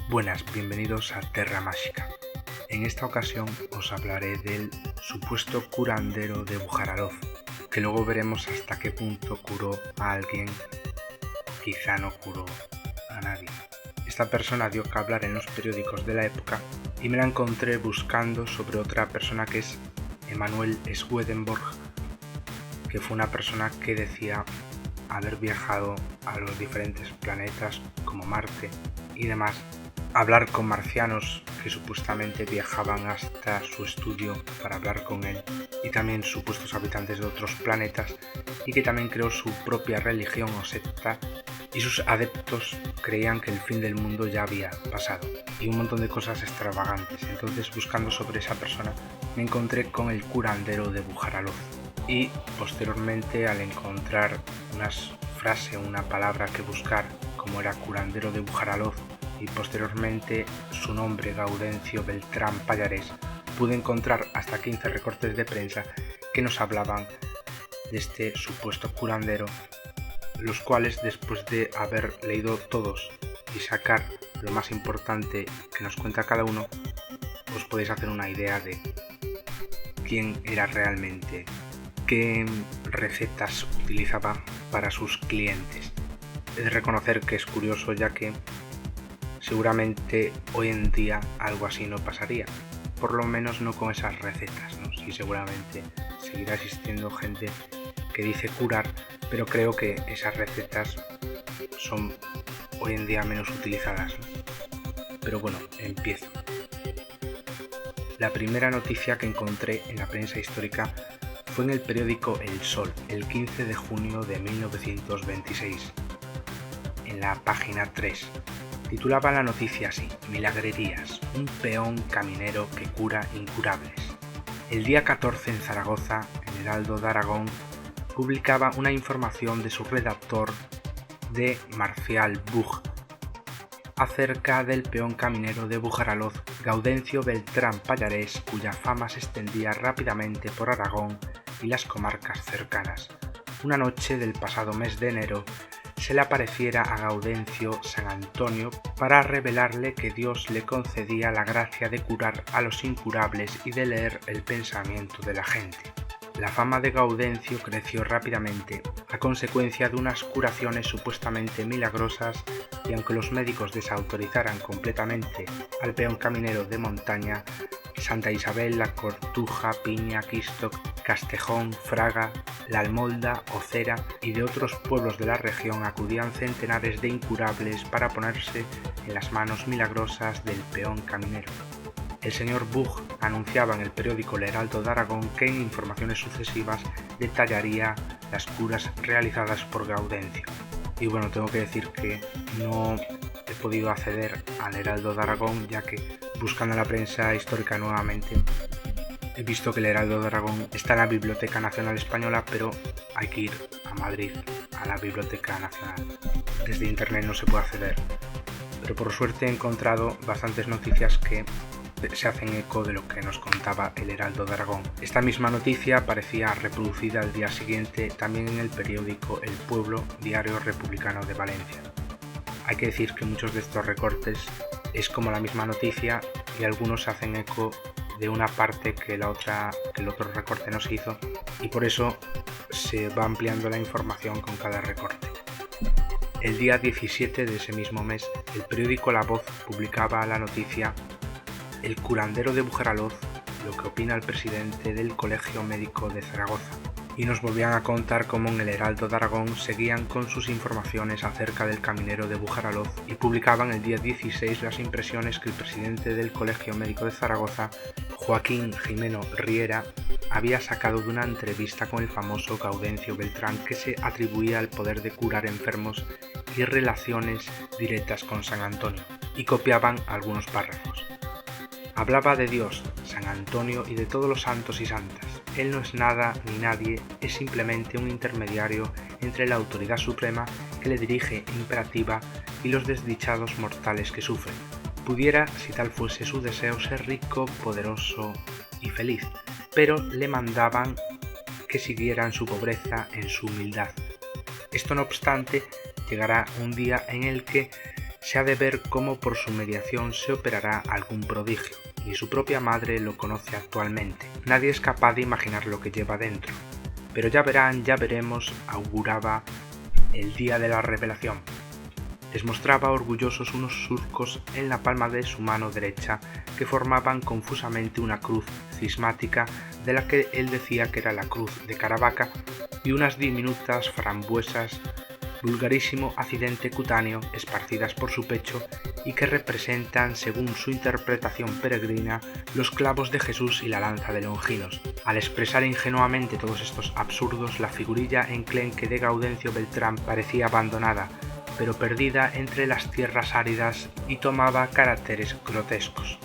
Buenas, bienvenidos a Terra Mágica. En esta ocasión os hablaré del supuesto curandero de Bujaraloz, que luego veremos hasta qué punto curó a alguien, quizá no curó a nadie. Esta persona dio que hablar en los periódicos de la época y me la encontré buscando sobre otra persona que es Emanuel Swedenborg, que fue una persona que decía haber viajado a los diferentes planetas como Marte y demás, hablar con marcianos que supuestamente viajaban hasta su estudio para hablar con él, y también supuestos habitantes de otros planetas, y que también creó su propia religión o secta, y sus adeptos creían que el fin del mundo ya había pasado, y un montón de cosas extravagantes. Entonces, buscando sobre esa persona, me encontré con el curandero de Bujaraloz, y posteriormente, al encontrar una frase o una palabra que buscar, como era curandero de Bujaraloz, y posteriormente su nombre, Gaudencio Beltrán Pallarés, pude encontrar hasta 15 recortes de prensa que nos hablaban de este supuesto curandero, los cuales, después de haber leído todos y sacar lo más importante que nos cuenta cada uno, os podéis hacer una idea de quién era realmente, qué recetas utilizaba para sus clientes. He de reconocer que es curioso, ya que seguramente hoy en día algo así no pasaría, por lo menos no con esas recetas, ¿no? Sí, seguramente seguirá existiendo gente que dice curar, pero creo que esas recetas son hoy en día menos utilizadas, ¿no? Pero bueno, empiezo. La primera noticia que encontré en la prensa histórica fue en el periódico El Sol, el 15 de junio de 1926, en la página 3. Titulaba la noticia así: Milagrerías, un peón caminero que cura incurables. El día 14 en Zaragoza, el Heraldo de Aragón publicaba una información de su redactor de Marcial Bug acerca del peón caminero de Bujaraloz, Gaudencio Beltrán Pallarés, cuya fama se extendía rápidamente por Aragón y las comarcas cercanas. Una noche del pasado mes de enero se le apareciera a Gaudencio San Antonio para revelarle que Dios le concedía la gracia de curar a los incurables y de leer el pensamiento de la gente. La fama de Gaudencio creció rápidamente a consecuencia de unas curaciones supuestamente milagrosas, y aunque los médicos desautorizaran completamente al peón caminero de montaña, Santa Isabel, La Cortuja, Piña, Quistoc, Castejón, Fraga, La Almolda, Ocera y de otros pueblos de la región acudían centenares de incurables para ponerse en las manos milagrosas del peón caminero. El señor Bug anunciaba en el periódico El Heraldo de Aragón que en informaciones sucesivas detallaría las curas realizadas por Gaudencio. Y bueno, tengo que decir que no he podido acceder al Heraldo de Aragón, ya que, buscando en la prensa histórica nuevamente, he visto que el Heraldo de Aragón está en la Biblioteca Nacional Española, pero hay que ir a Madrid, a la Biblioteca Nacional. Desde internet no se puede acceder. Pero por suerte he encontrado bastantes noticias que se hacen eco de lo que nos contaba el Heraldo de Aragón. Esta misma noticia aparecía reproducida al día siguiente también en el periódico El Pueblo, diario republicano de Valencia. Hay que decir que muchos de estos recortes es como la misma noticia, y algunos hacen eco de una parte que el otro recorte no se hizo, y por eso se va ampliando la información con cada recorte. El día 17 de ese mismo mes, el periódico La Voz publicaba la noticia: El curandero de Bujaraloz, lo que opina el presidente del Colegio Médico de Zaragoza. Y nos volvían a contar cómo en el Heraldo de Aragón seguían con sus informaciones acerca del caminero de Bujaraloz, y publicaban el día 16 las impresiones que el presidente del Colegio Médico de Zaragoza, Joaquín Jimeno Riera, había sacado de una entrevista con el famoso Gaudencio Beltrán, que se atribuía el poder de curar enfermos y relaciones directas con San Antonio, y copiaban algunos párrafos. Hablaba de Dios, San Antonio y de todos los santos y santas. Él no es nada ni nadie, es simplemente un intermediario entre la autoridad suprema que le dirige imperativa y los desdichados mortales que sufren. Pudiera, si tal fuese su deseo, ser rico, poderoso y feliz, pero le mandaban que siguieran su pobreza en su humildad. Esto no obstante, llegará un día en el que se ha de ver cómo por su mediación se operará algún prodigio. Ni su propia madre lo conoce actualmente. Nadie es capaz de imaginar lo que lleva dentro. Pero ya verán, ya veremos, auguraba el día de la revelación. Les mostraba orgullosos unos surcos en la palma de su mano derecha que formaban confusamente una cruz cismática de la que él decía que era la cruz de Caravaca, y unas diminutas frambuesas, vulgarísimo accidente cutáneo, esparcidas por su pecho y que representan, según su interpretación peregrina, los clavos de Jesús y la lanza de Longinos. Al expresar ingenuamente todos estos absurdos, la figurilla enclenque de Gaudencio Beltrán parecía abandonada, pero perdida entre las tierras áridas, y tomaba caracteres grotescos.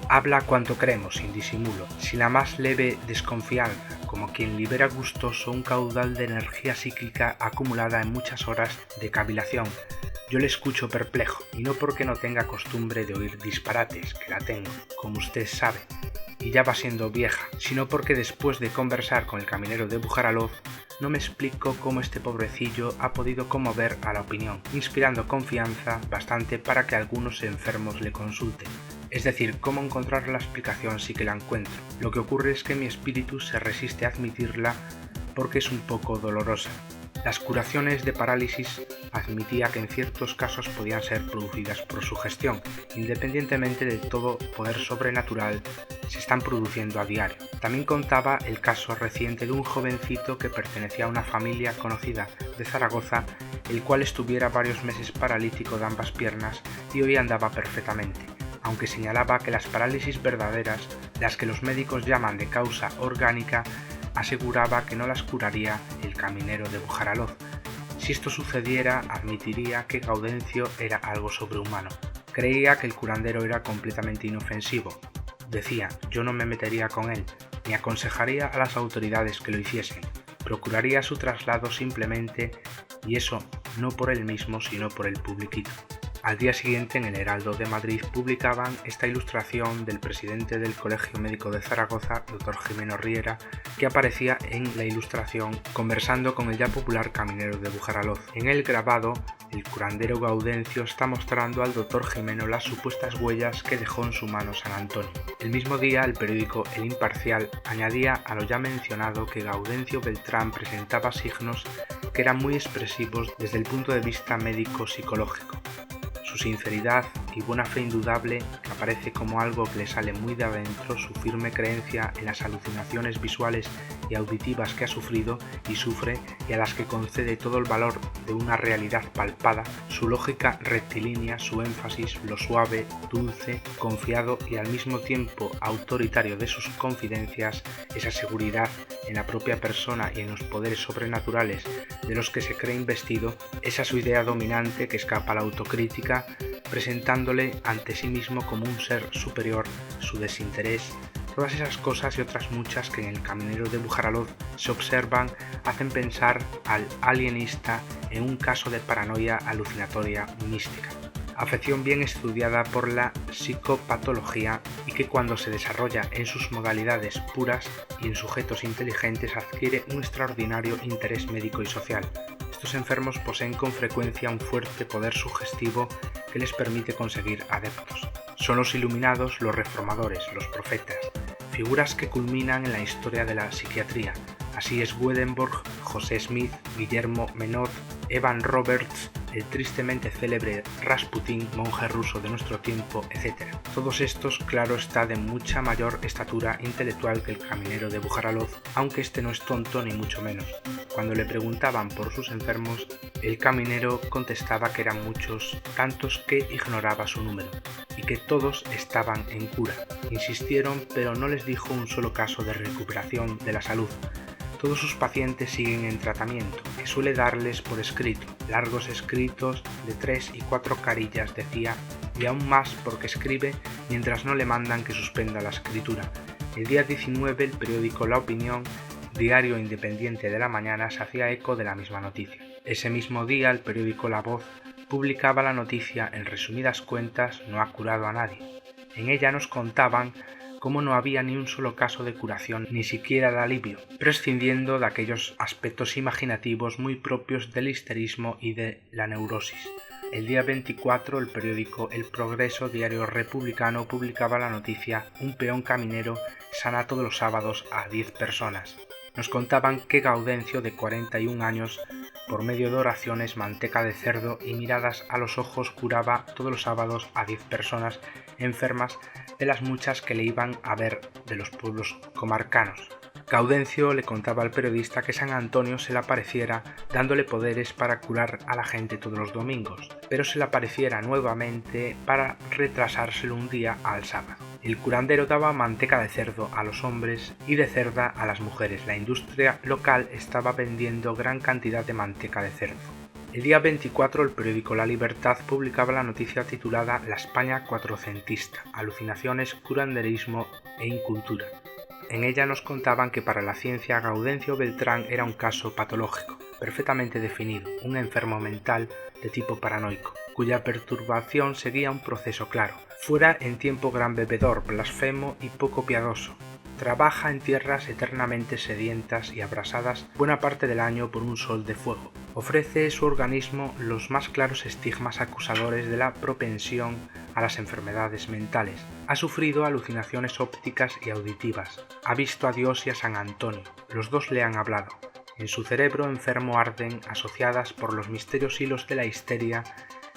Habla cuanto creemos, sin disimulo, sin la más leve desconfianza, como quien libera gustoso un caudal de energía psíquica acumulada en muchas horas de cavilación. Yo le escucho perplejo, y no porque no tenga costumbre de oír disparates, que la tengo, como usted sabe, y ya va siendo vieja, sino porque después de conversar con el caminero de Bujaralov, no me explico cómo este pobrecillo ha podido conmover a la opinión, inspirando confianza bastante para que algunos enfermos le consulten. Es decir, cómo encontrar la explicación sí que la encuentro. Lo que ocurre es que mi espíritu se resiste a admitirla porque es un poco dolorosa. Las curaciones de parálisis admitía que en ciertos casos podían ser producidas por sugestión, independientemente de todo poder sobrenatural se están produciendo a diario. También contaba el caso reciente de un jovencito que pertenecía a una familia conocida de Zaragoza, el cual estuviera varios meses paralítico de ambas piernas y hoy andaba perfectamente, aunque señalaba que las parálisis verdaderas, las que los médicos llaman de causa orgánica, aseguraba que no las curaría el caminero de Bujaralov. Si esto sucediera, admitiría que Gaudencio era algo sobrehumano. Creía que el curandero era completamente inofensivo. Decía, yo no me metería con él, ni aconsejaría a las autoridades que lo hiciesen. Procuraría su traslado simplemente, y eso no por él mismo, sino por el publiquito. Al día siguiente, en el Heraldo de Madrid, publicaban esta ilustración del presidente del Colegio Médico de Zaragoza, Dr. Jimeno Riera, que aparecía en la ilustración conversando con el ya popular caminero de Bujaralov. En el grabado, el curandero Gaudencio está mostrando al Dr. Jimeno las supuestas huellas que dejó en su mano San Antonio. El mismo día, el periódico El Imparcial añadía a lo ya mencionado que Gaudencio Beltrán presentaba signos que eran muy expresivos desde el punto de vista médico-psicológico. Su sinceridad y buena fe indudable, que aparece como algo que le sale muy de adentro, su firme creencia en las alucinaciones visuales y auditivas que ha sufrido y sufre y a las que concede todo el valor de una realidad palpada, su lógica rectilínea, su énfasis, lo suave, dulce, confiado y al mismo tiempo autoritario de sus confidencias, esa seguridad en la propia persona y en los poderes sobrenaturales de los que se cree investido, esa su idea dominante que escapa a la autocrítica, presentándole ante sí mismo como un ser superior, su desinterés, todas esas cosas y otras muchas que en el caminero de Bujaralov se observan hacen pensar al alienista en un caso de paranoia alucinatoria mística, afección bien estudiada por la psicopatología y que cuando se desarrolla en sus modalidades puras y en sujetos inteligentes adquiere un extraordinario interés médico y social. Estos enfermos poseen con frecuencia un fuerte poder sugestivo que les permite conseguir adeptos. Son los iluminados, los reformadores, los profetas, figuras que culminan en la historia de la psiquiatría. Así es Swedenborg, José Smith, Guillermo Menot, Evan Roberts, el tristemente célebre Rasputín, monje ruso de nuestro tiempo, etc. Todos estos, claro está, de mucha mayor estatura intelectual que el caminero de Bujaralov, aunque este no es tonto ni mucho menos. Cuando le preguntaban por sus enfermos, el caminero contestaba que eran muchos, tantos que ignoraba su número, y que todos estaban en cura. Insistieron, pero no les dijo un solo caso de recuperación de la salud. Todos sus pacientes siguen en tratamiento, que suele darles por escrito, largos escritos de 3 y 4 carillas, decía, y aún más porque escribe mientras no le mandan que suspenda la escritura. El día 19 el periódico La Opinión, diario independiente de la mañana, se hacía eco de la misma noticia. Ese mismo día el periódico La Voz publicaba la noticia en resumidas cuentas: no ha curado a nadie. En ella nos contaban cómo no había ni un solo caso de curación, ni siquiera de alivio, prescindiendo de aquellos aspectos imaginativos muy propios del histerismo y de la neurosis. El día 24 el periódico El Progreso, diario republicano, publicaba la noticia: un peón caminero sana todos los sábados a 10 personas. Nos contaban que Gaudencio, de 41 años, por medio de oraciones, manteca de cerdo y miradas a los ojos, curaba todos los sábados a 10 personas enfermas de las muchas que le iban a ver de los pueblos comarcanos. Gaudencio le contaba al periodista que San Antonio se le apareciera dándole poderes para curar a la gente todos los domingos, pero se le apareciera nuevamente para retrasárselo un día al sábado. El curandero daba manteca de cerdo a los hombres y de cerda a las mujeres. La industria local estaba vendiendo gran cantidad de manteca de cerdo. El día 24 el periódico La Libertad publicaba la noticia titulada La España cuatrocentista, alucinaciones, curanderismo e incultura. En ella nos contaban que para la ciencia Gaudencio Beltrán era un caso patológico, perfectamente definido, un enfermo mental de tipo paranoico, cuya perturbación seguía un proceso claro. Fuera en tiempo gran bebedor, blasfemo y poco piadoso. Trabaja en tierras eternamente sedientas y abrasadas buena parte del año por un sol de fuego. Ofrece su organismo los más claros estigmas acusadores de la propensión a las enfermedades mentales. Ha sufrido alucinaciones ópticas y auditivas. Ha visto a Dios y a San Antonio. Los dos le han hablado. En su cerebro enfermo arden, asociadas por los misterios hilos de la histeria,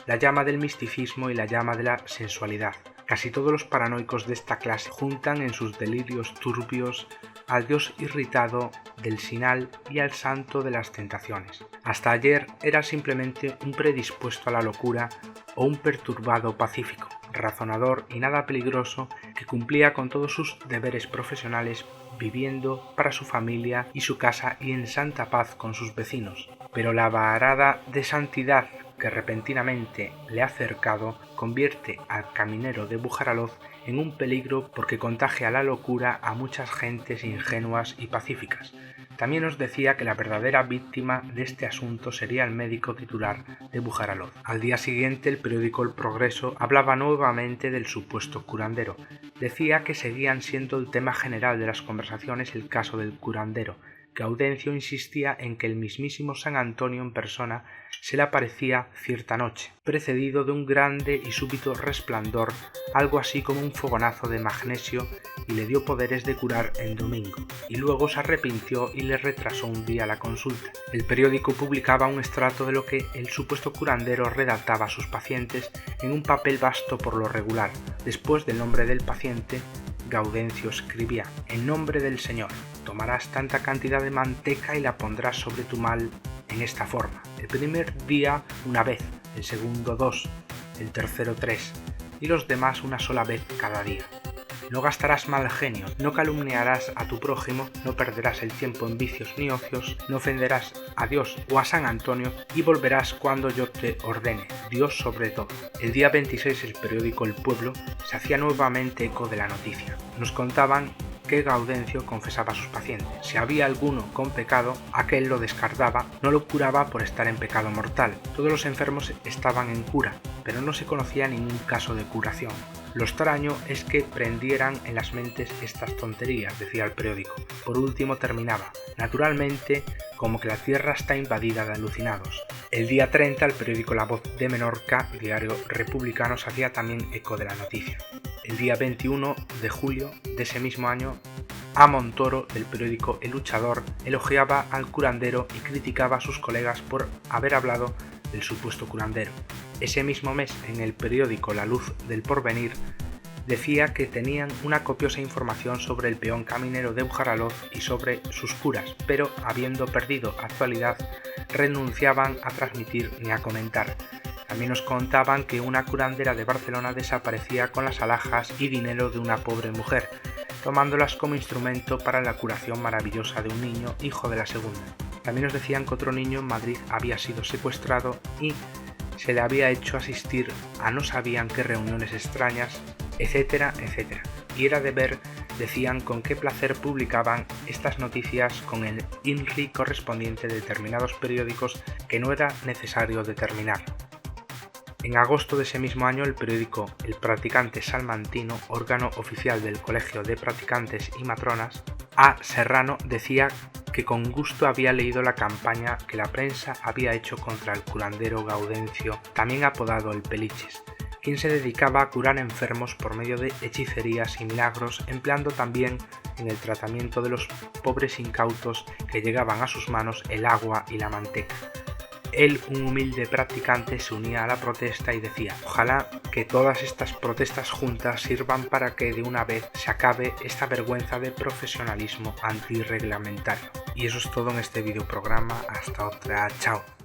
la llama del misticismo y la llama de la sensualidad. Casi todos los paranoicos de esta clase juntan en sus delirios turbios al Dios irritado del Sinal y al santo de las tentaciones. Hasta ayer era simplemente un predispuesto a la locura o un perturbado pacífico, razonador y nada peligroso, que cumplía con todos sus deberes profesionales, viviendo para su familia y su casa y en santa paz con sus vecinos. Pero la varada de santidad que repentinamente le ha cercado convierte al caminero de Bujaraloz en un peligro porque contagia la locura a muchas gentes ingenuas y pacíficas. También nos decía que la verdadera víctima de este asunto sería el médico titular de Bujaraloz. Al día siguiente el periódico El Progreso hablaba nuevamente del supuesto curandero. Decía que seguían siendo el tema general de las conversaciones el caso del curandero. Gaudencio insistía en que el mismísimo San Antonio en persona se le aparecía cierta noche, precedido de un grande y súbito resplandor, algo así como un fogonazo de magnesio, y le dio poderes de curar en domingo, y luego se arrepintió y le retrasó un día la consulta. El periódico publicaba un extracto de lo que el supuesto curandero redactaba a sus pacientes en un papel vasto por lo regular. Después del nombre del paciente, Gaudencio escribía: en nombre del Señor, tomarás tanta cantidad de manteca y la pondrás sobre tu mal en esta forma. El primer día una vez, el segundo 2, el tercero 3 y los demás una sola vez cada día. No gastarás mal genio, no calumniarás a tu prójimo, no perderás el tiempo en vicios ni ocios, no ofenderás a Dios o a San Antonio y volverás cuando yo te ordene, Dios sobre todo. El día 26 el periódico El Pueblo se hacía nuevamente eco de la noticia. Nos contaban que Gaudencio confesaba a sus pacientes. Si había alguno con pecado, aquel lo descartaba, no lo curaba por estar en pecado mortal. Todos los enfermos estaban en cura, pero no se conocía ningún caso de curación. Lo extraño es que prendieran en las mentes estas tonterías, decía el periódico. Por último terminaba: naturalmente, como que la tierra está invadida de alucinados. El día 30 el periódico La Voz de Menorca, diario republicano, se hacía también eco de la noticia. El día 21 de julio de ese mismo año, A. Montoro, del periódico El Luchador, elogiaba al curandero y criticaba a sus colegas por haber hablado del supuesto curandero. Ese mismo mes, en el periódico La Luz del Porvenir, decía que tenían una copiosa información sobre el peón caminero de Bujaraloz y sobre sus curas, pero habiendo perdido actualidad, renunciaban a transmitir ni a comentar. También nos contaban que una curandera de Barcelona desaparecía con las alhajas y dinero de una pobre mujer, tomándolas como instrumento para la curación maravillosa de un niño, hijo de la segunda. También nos decían que otro niño en Madrid había sido secuestrado y se le había hecho asistir a no sabían qué reuniones extrañas, etcétera, etcétera. Y era de ver, decían, con qué placer publicaban estas noticias con el INRI correspondiente de determinados periódicos que no era necesario determinar. En agosto de ese mismo año, el periódico El Practicante Salmantino, órgano oficial del Colegio de Practicantes y Matronas, A. Serrano, decía que con gusto había leído la campaña que la prensa había hecho contra el curandero Gaudencio, también apodado el Peliches, quien se dedicaba a curar enfermos por medio de hechicerías y milagros, empleando también en el tratamiento de los pobres incautos que llegaban a sus manos el agua y la manteca. Él, un humilde practicante, se unía a la protesta y decía: ojalá que todas estas protestas juntas sirvan para que de una vez se acabe esta vergüenza de profesionalismo antirreglamentario. Y eso es todo en este videoprograma. Hasta otra. Chao.